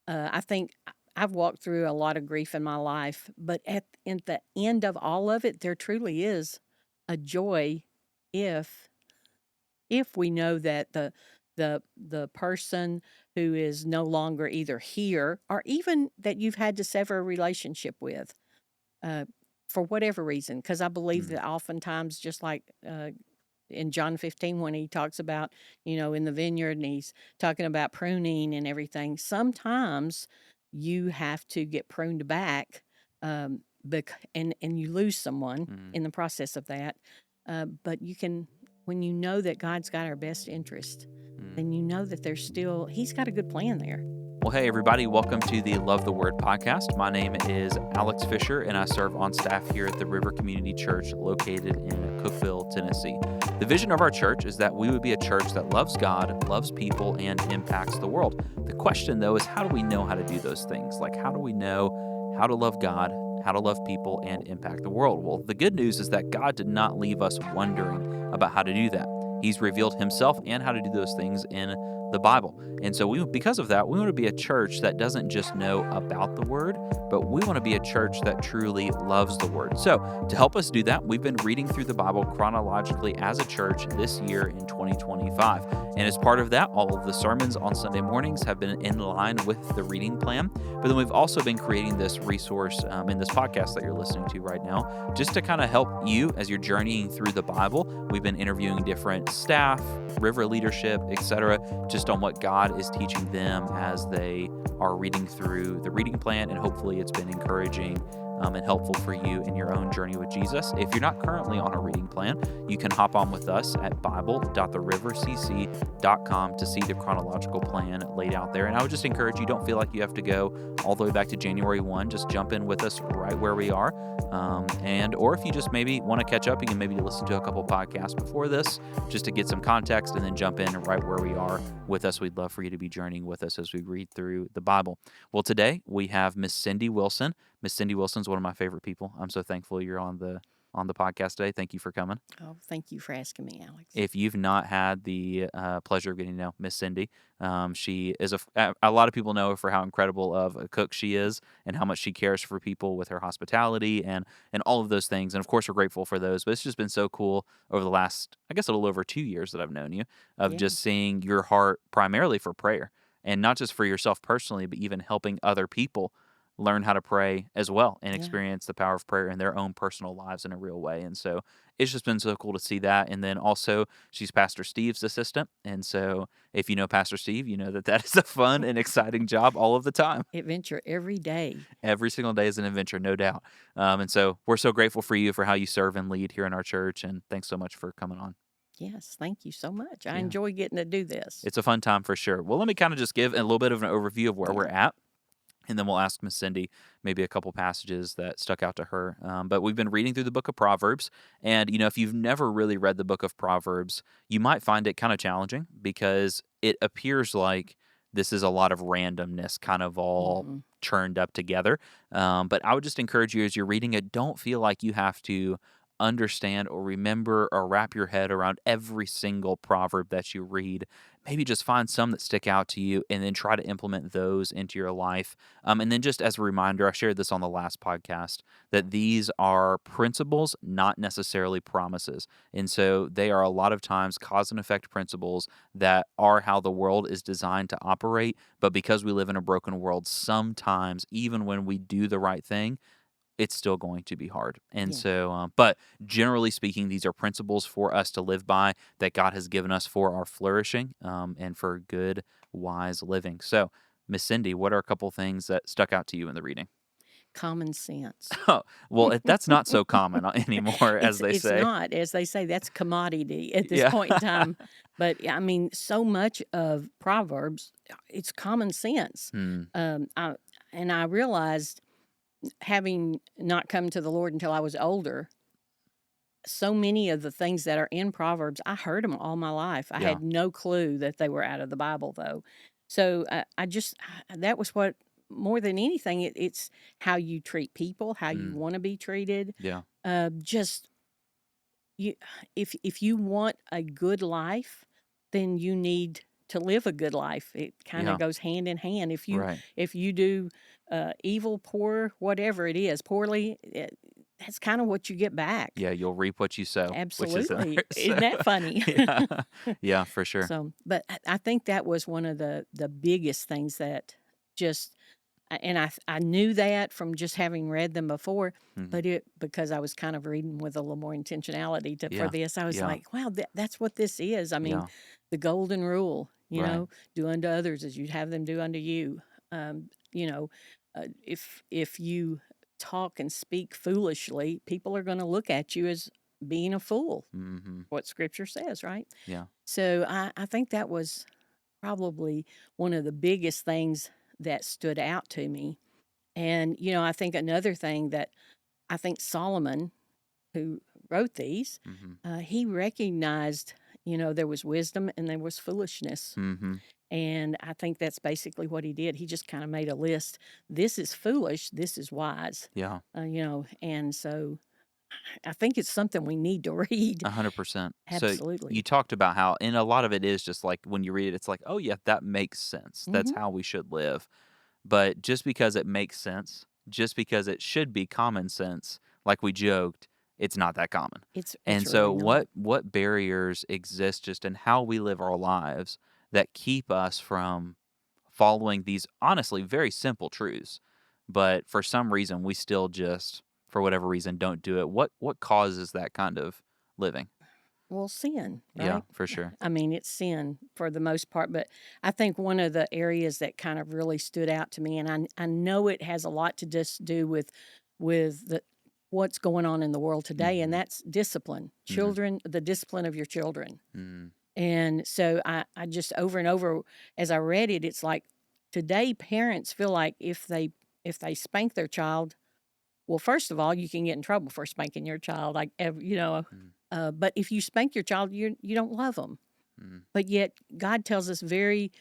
I think I've walked through a lot of grief in my life, but in the end of all of it, there truly is a joy if we know that the person who is no longer either here or even that you've had to sever a relationship with, uh, for whatever reason, because I believe Mm. that oftentimes, just like in John 15, when he talks about, in the vineyard and he's talking about pruning and everything, sometimes you have to get pruned back, and you lose someone Mm. in the process of that. But you can, when you know that God's got our best interest, Mm. then you know that he's got a good plan there. Well, hey, everybody, welcome to the Love the Word podcast. My name is Alex Fisher, and I serve on staff here at the River Community Church located in Cookeville, Tennessee. The vision of our church is that we would be a church that loves God, loves people, and impacts the world. The question, though, is how do we know how to do those things? Like, how do we know how to love God, how to love people, and impact the world? Well, the good news is that God did not leave us wondering about how to do that. He's revealed himself and how to do those things in the Bible. And so because of that, we want to be a church that doesn't just know about the word, but we want to be a church that truly loves the word. So to help us do that, we've been reading through the Bible chronologically as a church this year in 2025. And as part of that, all of the sermons on Sunday mornings have been in line with the reading plan. But then we've also been creating this resource in this podcast that you're listening to right now, just to kind of help you as you're journeying through the Bible. We've been interviewing different staff, river leadership, etc., just on what God is teaching them as they are reading through the reading plan, and hopefully it's been encouraging and helpful for you in your own journey with Jesus. If you're not currently on a reading plan, you can hop on with us at bible.therivercc.com to see the chronological plan laid out there. And I would just encourage you, don't feel like you have to go all the way back to January 1. Just jump in with us right where we are. Or if you just maybe want to catch up, you can maybe listen to a couple podcasts before this just to get some context and then jump in right where we are with us. We'd love for you to be journeying with us as we read through the Bible. Well, today we have Miss Cindy Wilson. Miss Cindy Wilson's one of my favorite people. I'm so thankful you're on the podcast today. Thank you for coming. Oh, thank you for asking me, Alex. If you've not had the pleasure of getting to know Miss Cindy, she is a lot of people know her for how incredible of a cook she is and how much she cares for people with her hospitality and all of those things. And of course, we're grateful for those. But it's just been so cool over the last, I guess, a little over 2 years that I've known you, of Yeah. just seeing your heart primarily for prayer, and not just for yourself personally, but even helping other people learn how to pray as well and Yeah. experience the power of prayer in their own personal lives in a real way. And so it's just been so cool to see that. And then also, she's Pastor Steve's assistant. And so if you know Pastor Steve, you know that that is a fun and exciting job all of the time. Adventure every day. Every single day is an adventure, no doubt. And so we're so grateful for you for how you serve and lead here in our church. And thanks so much for coming on. Yes, thank you so much. I Yeah. enjoy getting to do this. It's a fun time for sure. Well, let me kind of just give a little bit of an overview of where Yeah. we're at. And then we'll ask Miss Cindy maybe a couple passages that stuck out to her. But we've been reading through the book of Proverbs. And, if you've never really read the book of Proverbs, you might find it kind of challenging because it appears like this is a lot of randomness kind of all Mhm. churned up together. But I would just encourage you as you're reading it, don't feel like you have to understand or remember or wrap your head around every single proverb that you read. Maybe just find some that stick out to you and then try to implement those into your life. And then just as a reminder, I shared this on the last podcast, that these are principles, not necessarily promises. And so they are a lot of times cause and effect principles that are how the world is designed to operate. But because we live in a broken world, sometimes even when we do the right thing, it's still going to be hard. And Yeah. so, but generally speaking, these are principles for us to live by that God has given us for our flourishing and for good, wise living. So, Miss Cindy, what are a couple things that stuck out to you in the reading? Common sense. Oh, well, that's not so common anymore, as they It's say. not, as they say, that's commodity at this Yeah. point in time. But I mean, so much of Proverbs, it's common sense. Hmm. I realized, having not come to the Lord until I was older, so many of the things that are in Proverbs, I heard them all my life. I Yeah. had no clue that they were out of the Bible, though. So that was what, more than anything, it's how you treat people, how you Hmm. want to be treated. Yeah. Just you, if you want a good life, then you need to live a good life. It kind of Yeah. goes hand in hand. Right. If you do evil, poor, whatever it is, poorly, that's kind of what you get back. Yeah, you'll reap what you sow, which is Absolutely. so Isn't that funny? yeah. Yeah, for sure. So, but I think that was one of the biggest things that just and I knew that from just having read them before, Mhm. but because I was kind of reading with a little more intentionality for Yeah. this, I was Yeah. like, wow, that's what this is. I mean, Yeah. the golden rule, Right. do unto others as you'd have them do unto you. You know, if you talk and speak foolishly, people are going to look at you as being a fool. Mhm. What Scripture says, right? Yeah. So I think that was probably one of the biggest things that stood out to me. And, I think another thing that I think Solomon, who wrote these, Mhm. he recognized, there was wisdom and there was foolishness. Mhm. And I think that's basically what he did. He just kind of made a list. This is foolish. This is wise. Yeah. And so I think it's something we need to read. 100%. So you Absolutely. talked about how, and a lot of it is just like when you read it, it's like, oh yeah, that makes sense. That's Hmm. how we should live. But just because it makes sense, just because it should be common sense, like we joked, it's not that common. It's And so really not. what barriers exist just in how we live our lives that keep us from following these honestly very simple truths, but for some reason we still just for whatever reason don't do it. What causes that kind of living? Well, sin, Yeah, right? for sure. I mean, it's sin for the most part, but I think one of the areas that kind of really stood out to me, and I know it has a lot to just do with what's going on in the world today, and Mhm. that's discipline. Mhm. Children, the discipline of your children. Mhm. And so I just over and over as I read it, it's like today parents feel like if they spank their child, well, first of all, you can get in trouble for spanking your child, like Mhm. but if you spank your child, you don't love them. Mhm. But yet, God tells us very,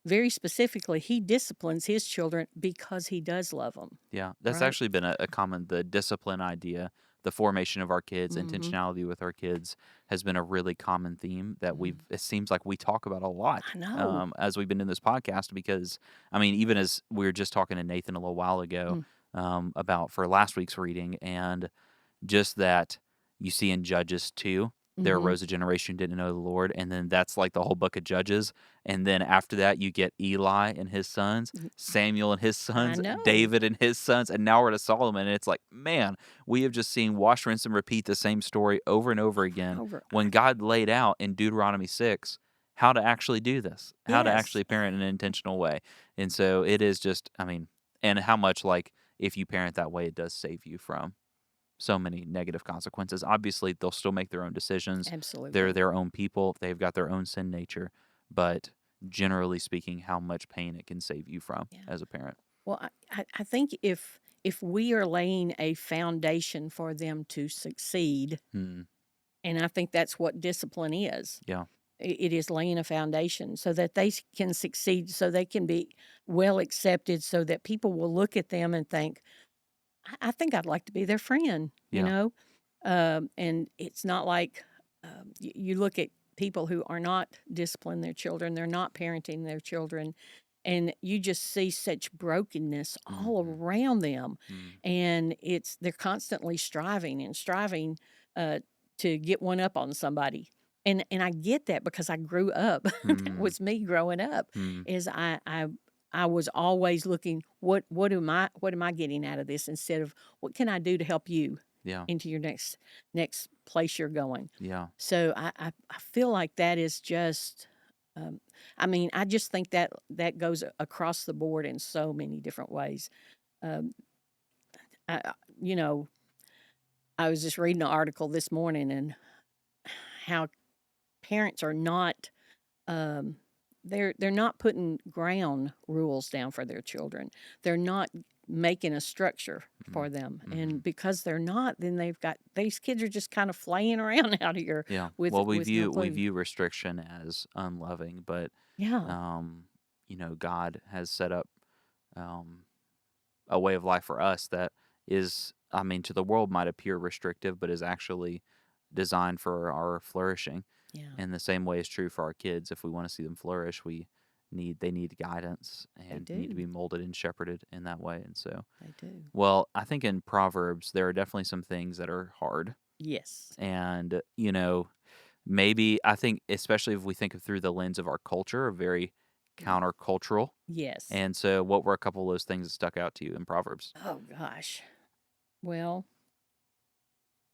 very specifically, He disciplines His children because He does love them. Yeah, that's Right? actually been a common the discipline idea, the formation of our kids, Mm-hmm. intentionality with our kids has been a really common theme that Mm. it seems like we talk about a lot I know. as we've been in this podcast because, I mean, even as we were just talking to Nathan a little while ago Mm. about for last week's reading and just that you see in Judges 2, there Mm-hmm. arose a generation who didn't know the Lord, and then that's like the whole book of Judges. And then after that, you get Eli and his sons, Samuel and his I sons, know. David and his sons, and now we're to Solomon. And it's like, man, we have just seen wash, rinse, and repeat the same story over and over again Over. when God laid out in Deuteronomy 6 how to actually do this, how to Yes. actually parent in an intentional way. And so it is just, I mean, and how much like if you parent that way, it does save you from so many negative consequences. Obviously, they'll still make their own decisions. They're Absolutely. their own people. They've got their own sin nature. But generally speaking, how much pain it can save you from Yeah. as a parent. Well, I think if we are laying a foundation for them to succeed, Mm, and I think that's what discipline is. yeah. It is laying a foundation so that they can succeed, so they can be well accepted, so that people will look at them and think, I think I'd like to be their friend, Yeah. And it's not like you look at people who are not disciplining their children, they're not parenting their children, and you just see such brokenness all Hmm. around them. Mm, And they're constantly striving and striving uh, to get one up on somebody. And I get that because I grew up. That mm, was me growing up. mm, Is I was always looking what am I getting out of this instead of what can I do to help you yeah. into your next place you're going. Yeah. So I feel like that is just um, I mean I just think that goes across the board in so many different ways. Um, I, you know I was just reading an article this morning and how parents are not um, they're not putting ground rules down for their children. They're not making a structure Mm, for them, hmm. and because they're not, then they've got these kids are just kind of flying around out here Yeah. with Well, no we clue. view restriction as unloving, but Yeah. um, God has set up um a way of life for us that is, I mean, to the world might appear restrictive, but is actually designed for our flourishing. Yeah, And the same way is true for our kids. If we want to see them flourish, they need guidance they and need to do. be molded and shepherded in that way. And so, They do. well, I think in Proverbs there are definitely some things that are hard. Yes. And, maybe I think especially if we think of through the lens of our culture, are very countercultural. Yes. And so what were a couple of those things that stuck out to you in Proverbs? Oh gosh. Well,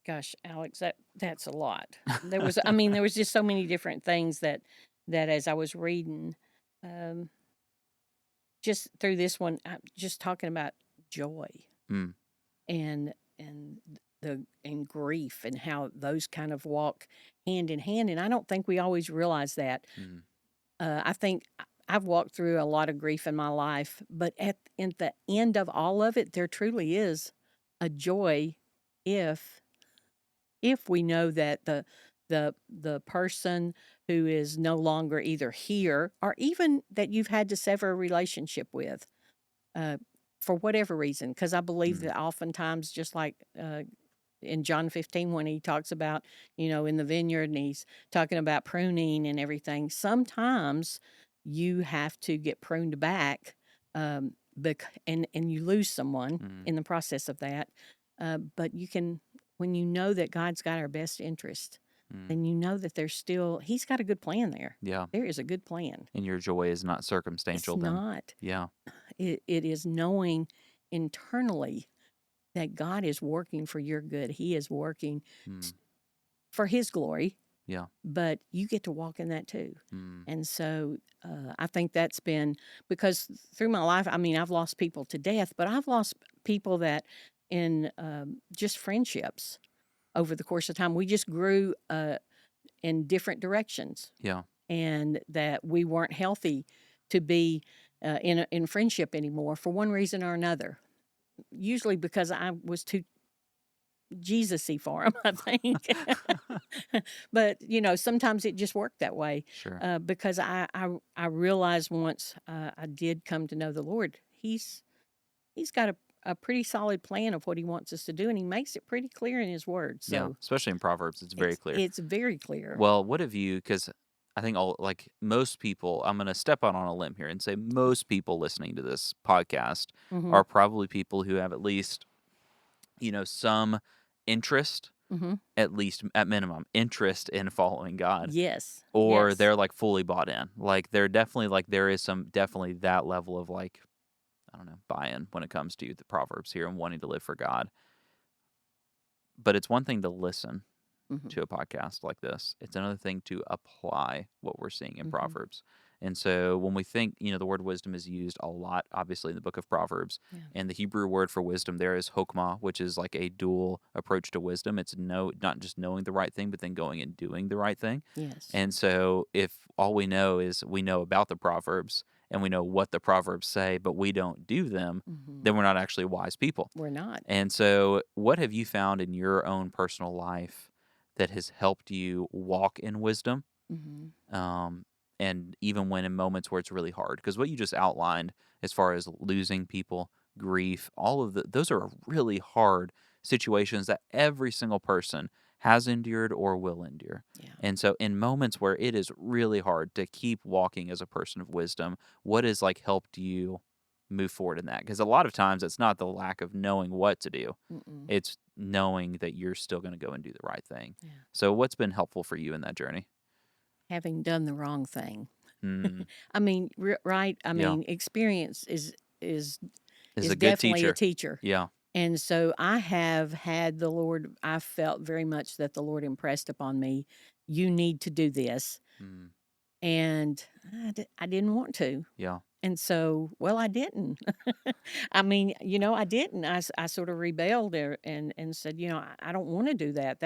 gosh, Alex, that's a lot. There was just so many different things that as I was reading, um, just through this one, I'm just talking about joy Mm, and and grief and how those kind of walk hand in hand. And I don't think we always realize that. mm, I think I've walked through a lot of grief in my life, but in the end of all of it, there truly is a joy if we know that the person who is no longer either here or even that you've had to sever a relationship with, uh, for whatever reason, because I believe mm, that oftentimes, just like in John 15, when he talks about, in the vineyard and he's talking about pruning and everything, sometimes you have to get pruned back, and you lose someone mm, in the process of that. But you can, when you know that God's got our best interest, mm. then you know that he's got a good plan there. Yeah. There is a good plan. And your joy is not It's circumstantial then. not. Yeah. It is knowing internally that God is working for your good. He is working Mm, for His glory, yeah. but you get to walk in that too. Mm, And so I think that's been because through my life, I've lost people to death, but I've lost people that in just friendships over the course of time. We just grew in different directions, yeah. and that we weren't healthy to be in friendship anymore for one reason or another. Usually because I was too Jesus-y for him, I think. But, sometimes it just worked that way, Sure. because I realized once, I did come to know the Lord, he's got a pretty solid plan of what he wants us to do, and he makes it pretty clear in his word, Yeah. so Especially in Proverbs, it's very clear. it's very clear. Well, what have you, because I think most people, I'm going to step out on a limb here and say most people listening to this podcast Mhm, are probably people who have at least, some interest, mhm. at least at minimum, interest in following God, Yes, or yes. they're like fully bought in. Like they're definitely like, there is some, definitely that level of like, I don't know, buy in when it comes to the Proverbs here and wanting to live for God. But it's one thing to listen Mhm, to a podcast like this. It's another thing to apply what we're seeing in mhm. Proverbs. And so when we think, the word wisdom is used a lot, obviously, in the book of Proverbs. Yeah. And the Hebrew word for wisdom there is hokmah, which is like a dual approach to wisdom. It's not just knowing the right thing, but then going and doing the right thing. Yes. And so if all we know is we know about the Proverbs and we know what the Proverbs say, but we don't do them, Mhm. then we're not actually wise people. We're not. And so, what have you found in your own personal life that has helped you walk in wisdom? Mhm. Um, and even when in moments where it's really hard, because what you just outlined, as far as losing people, grief, all of those are really hard situations that every single person has endured or will endure. Yeah. And so, in moments where it is really hard to keep walking as a person of wisdom, what has like helped you move forward in that? Because a lot of times it's not the lack of knowing what to do, Mm-mm. it's knowing that you're still going to go and do the right thing. Yeah. So, what's been helpful for you in that journey? Having done the wrong thing. Mm, Right? yeah, Experience is is is a good definitely a teacher. teacher. Yeah. And so I have had the Lord, I felt very much that the Lord impressed upon me, you need to do this. Mm, And I didn't want to. yeah. And so, well, I didn't. I didn't. I sort of rebelled there and said, I don't want to do that.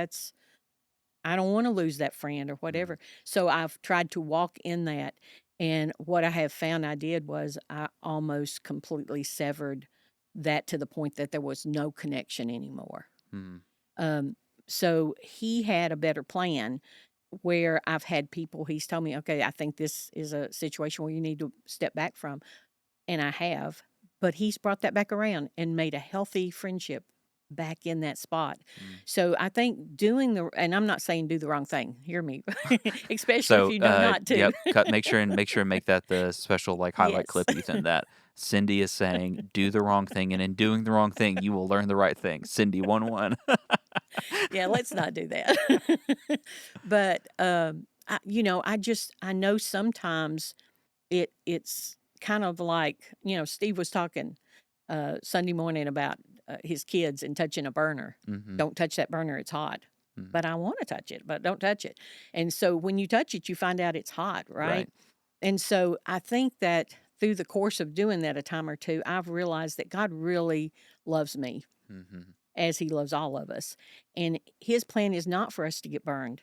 I don't want to lose that friend or Mm, whatever. So I've tried to walk in that. And what I have found I did was I almost completely severed that to the point that there was no connection anymore. mm, Um, so he had a better plan where I've had people, he's told me, okay, I think this is a situation where you need to step back from. And I have. But he's brought that back around and made a healthy friendship back in that spot. Mm. So I think and I'm not saying do the wrong thing. Hear me, especially if So, you know not to. yep, cut make that the special, like, highlight Yes. clip, Ethan, that Cindy is saying, "Do the wrong thing, and in doing the wrong thing, you will learn the right thing." Cindy 1-1. Yeah, let's not do that. But I know sometimes it's kind of like, Steve was talking Sunday morning about his kids and touching a burner. Mhm, Don't touch that burner, it's hot. mhm. But I want to touch it, but don't touch it. And so when you touch it, you find out it's hot, right? Right. And so I think that through the course of doing that a time or two, I've realized that God really loves me Mhm. as he loves all of us. And his plan is not for us to get burned.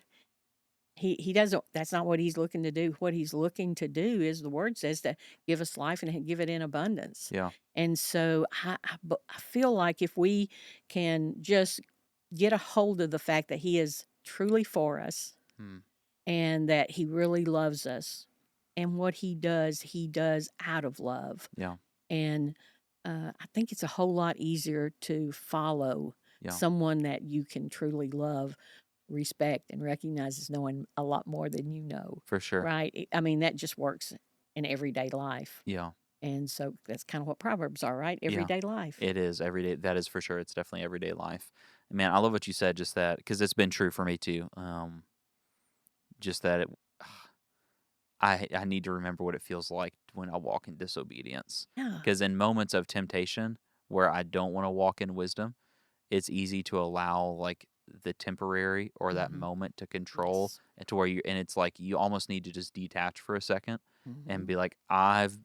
He doesn't, that's not what he's looking to do. What he's looking to do is, the word says, to give us life and give it in abundance. Yeah. And so I feel like if we can just get a hold of the fact that he is truly for us Mm. and that he really loves us, and what he does out of love. Yeah. And I think it's a whole lot easier to follow Yeah. someone that you can truly love, respect, and recognize as knowing a lot more than you know, For sure. right? I mean, that just works in everyday life. Yeah. And so that's kind of what Proverbs are, right? Yeah. Everyday life. It is everyday. That is for sure. It's definitely everyday life. Man, I love what you said, just that, because it's been true for me too. Just that I need to remember what it feels like when I walk in disobedience. Yeah. Because in moments of temptation where I don't want to walk in wisdom, it's easy to allow, like, the temporary or that Hmm. moment to control, Yes. and to where it's like you almost need to just detach for a second and Hmm. be like, I've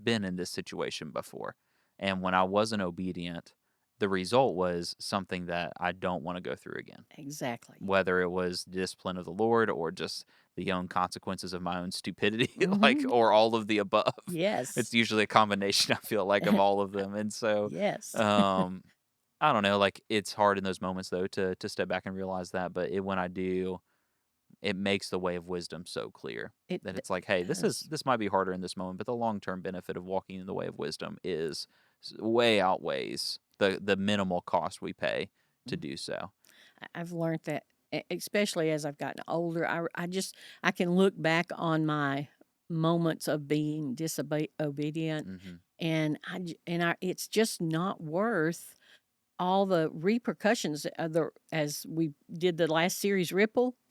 been in this situation before, and when I wasn't obedient, the result was something that I don't want to go through again. Exactly. Whether it was the discipline of the Lord or just the own consequences of my own stupidity, like, Hmm. or all of the above. Yes. It's usually a combination, I feel like, of all of them. And so, Yes. um, I don't know, like, it's hard in those moments though to step back and realize that, but when I do, it makes the way of wisdom so clear that it's like, hey, Does. this might be harder in this moment, but the long-term benefit of walking in the way of wisdom is way outweighs the minimal cost we pay to do so. I've learned that, especially as I've gotten older. I can look back on my moments of being disobedient, Mhm. and it's just not worth all the repercussions of as we did the last series,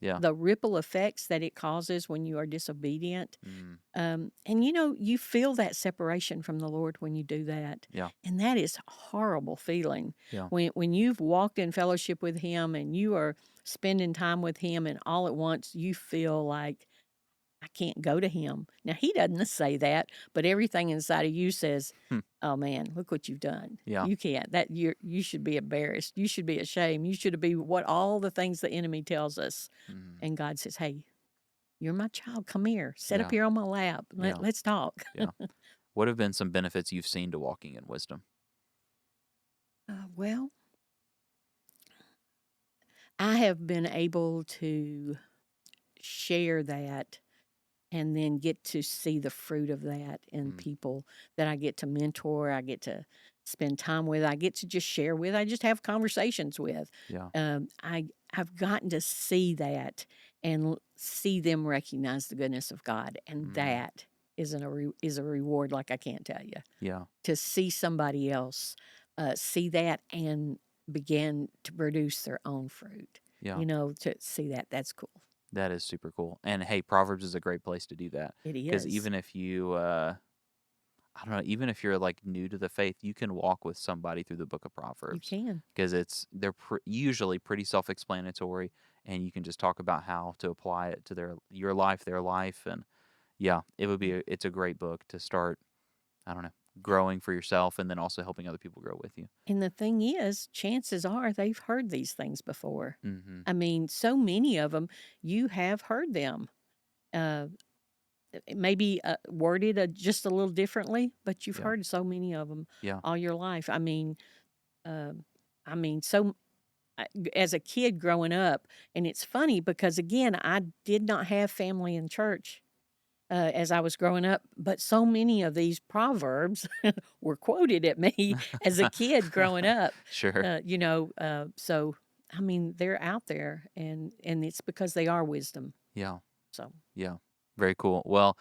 Yeah. the ripple effects that it causes when you are disobedient. Mm. And you feel that separation from the Lord when you do that. Yeah. And that is a horrible feeling Yeah. when you've walked in fellowship with Him and you are spending time with Him, and all at once you feel like, I can't go to Him. Now, He doesn't say that, but everything inside of you says, Hmm. oh man, look what you've done. Yeah. You can't. You should be embarrassed. You should be ashamed. You should be what all the things the enemy tells us. Mm. And God says, hey, you're my child. Come here. Sit up Yeah. here on my lap. Yeah. Let's talk. Yeah. What have been some benefits you've seen to walking in wisdom? Well, I have been able to share that and then get to see the fruit of that in Mm. people that I get to mentor, I get to spend time with, I get to just share with, I just have conversations with. Yeah. I've gotten to see that and see them recognize the goodness of God, and Mm. that is a reward like I can't tell you. Yeah. To see somebody else see that and begin to produce their own fruit. Yeah. To see that's cool. That is super cool. And hey, Proverbs is a great place to do that, It because is. even if you, I don't know, even if you're, like, new to the faith, you can walk with somebody through the book of You Proverbs, can. because they're usually pretty self-explanatory, and you can just talk about how to apply it to your life, their life, and yeah, it's a great book to start. I don't know, growing for yourself, and then also helping other people grow with you. And the thing is, chances are they've heard these things before. Mm-hmm. I mean, so many of them, you have heard them. Uh, Maybe worded just a little differently, but you've Yeah. heard so many of them Yeah. all your life. Uh, so as a kid growing up, and it's funny because again, I did not have family in church. as I was growing up, but so many of these proverbs were quoted at me as a kid growing up. Sure. So I mean, they're out there, and it's because they are wisdom. Yeah. So Yeah. Very cool. Well,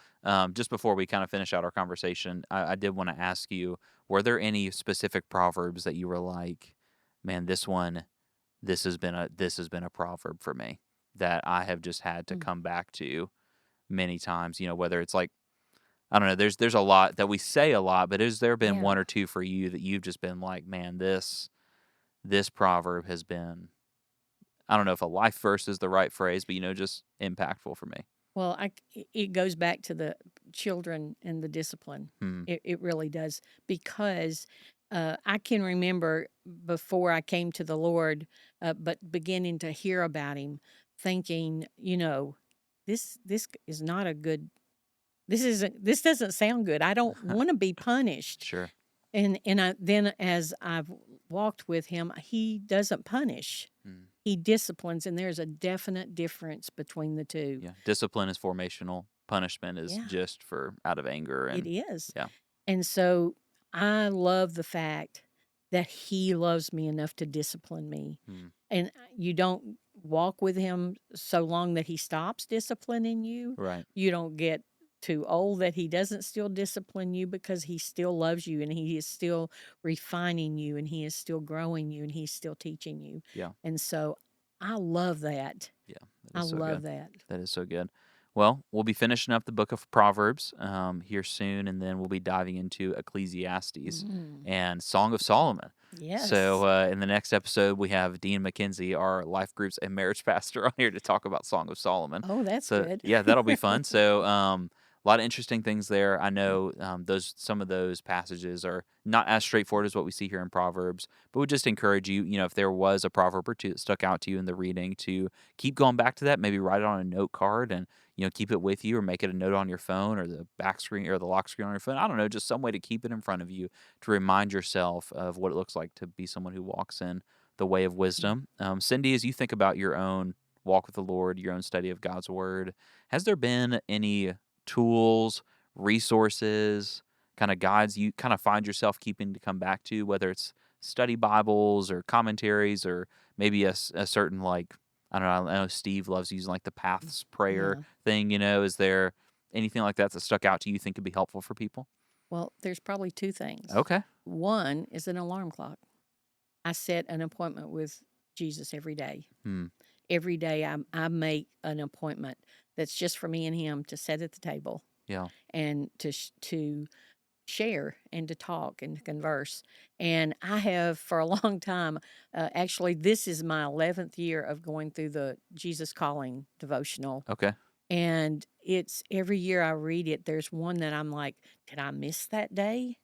just before we kind of finish out our conversation, I did want to ask you, were there any specific proverbs that you were like, man, this has been a proverb for me that I have just had to mm, come back to many times, whether it's like, I don't know, there's a lot that we say a lot, but has there been yeah. one or two for you that you've just been like, man, this proverb has been, I don't know if a life verse is the right phrase, but just impactful for me. Well, it goes back to the children and the discipline. Hmm. It really does, because I can remember before I came to the Lord, but beginning to hear about Him, thinking, this is not a good. This doesn't sound good. I don't want to be punished. Sure. And as I've walked with Him, He doesn't punish. Hmm. He disciplines, and there's a definite difference between the two. Yeah. Discipline is formational. Punishment is Yeah, just for out of anger it and is. yeah. And so I love the fact that He loves me enough to discipline me. Hmm. And you don't walk with Him so long that He stops disciplining you. Right. You don't get too old that He doesn't still discipline you, because He still loves you, and He is still refining you, and He is still growing you, and He's still teaching you. Yeah. And so I love that. Yeah. That I is so love good. that. That is so good. Well, we'll be finishing up the book of Proverbs here soon, and then we'll be diving into Ecclesiastes Mm, and Song of Solomon. So yes. in the next episode, we have Dean McKenzie, our life groups and marriage pastor, on here to talk about Song of Solomon. Oh, that's So good. yeah, that'll be fun. So a lot of interesting things there. I know some of those passages are not as straightforward as what we see here in Proverbs, but would just encourage you, if there was a proverb or two that stuck out to you in the reading, to keep going back to that. Maybe write it on a note card and keep it with you, or make it a note on your phone or the back screen or the lock screen on your phone. I don't know, just some way to keep it in front of you to remind yourself of what it looks like to be someone who walks in the way of wisdom. Cindy, as you think about your own walk with the Lord, your own study of God's Word, has there been any tools, resources, kind of guides you kind of find yourself keeping to come back to, whether it's study Bibles or commentaries, or maybe a certain, like, I don't know, I know Steve loves using like the Paths prayer Yeah. thing, is there anything like that that stuck out to you think could be helpful for people? Well, there's probably two things. Okay. One is an alarm clock. I set an appointment with Jesus every day. Hmm. Every day I make an appointment that's just for me and Him, to sit at the table Yeah. and to share and to talk and to converse. And I have for a long time, actually, this is my 11th year of going through the Jesus Calling devotional. Okay. And it's every year I read it, there's one that I'm like, did I miss that day?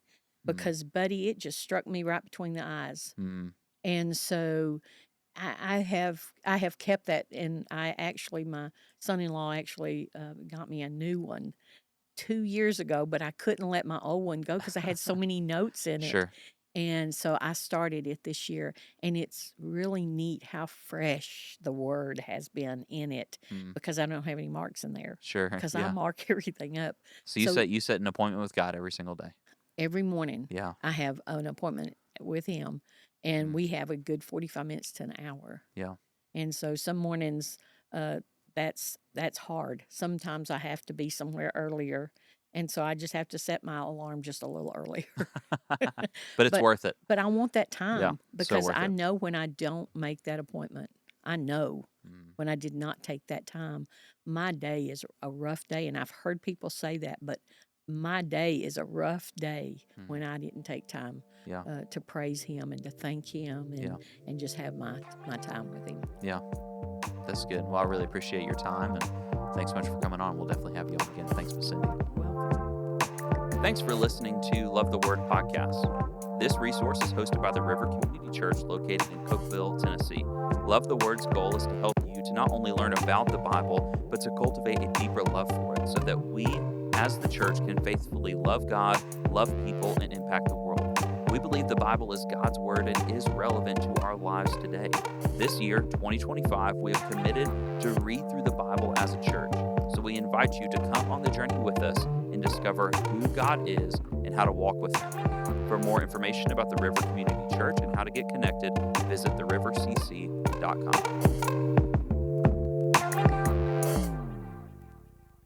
Hmm. Because, buddy, it just struck me right between the eyes. Hmm. And so I have kept that, and my son-in-law actually got me a new one 2 years ago, but I couldn't let my old one go because I had so many notes in it. Sure. And so I started it this year, and it's really neat how fresh the word has been in it, Hmm. because I don't have any marks in there, Sure. because I Yeah. mark everything up. So So you set an appointment with God every single day. every morning Yeah. I have an appointment with Him, and Hmm. we have a good 45 minutes to an hour. Yeah. And so some mornings, uh, that's hard. Sometimes I have to be somewhere earlier, and so I just have to set my alarm just a little earlier. But it's but worth it. but I want that Yeah. time, So because worth I it. know when I don't make that appointment. I know Mm. when I did not take that time, my day is a rough day, and I've heard people say that, but my day is a rough day Mm. when I didn't take time Yeah. to praise Him and to thank Him, Yeah. and just have my time with Him. Yeah. That's good. Well, I really appreciate your time, and thanks so much for coming on. We'll definitely have you on again. Thanks, Miss Cindy. Welcome. Thanks for listening to Love the Word podcast. This resource is hosted by the River Community Church located in Cookeville, Tennessee. Love the Word's goal is to help you to not only learn about the Bible, but to cultivate a deeper love for it, so that we, as the church, can faithfully love God, love people, and impact the world. We believe the Bible is God's Word and is relevant to our lives today. This year, 2025, we have committed to read through the Bible as a church. So we invite you to come on the journey with us and discover who God is and how to walk with Him. For more information about the River Community Church and how to get connected, visit therivercc.com.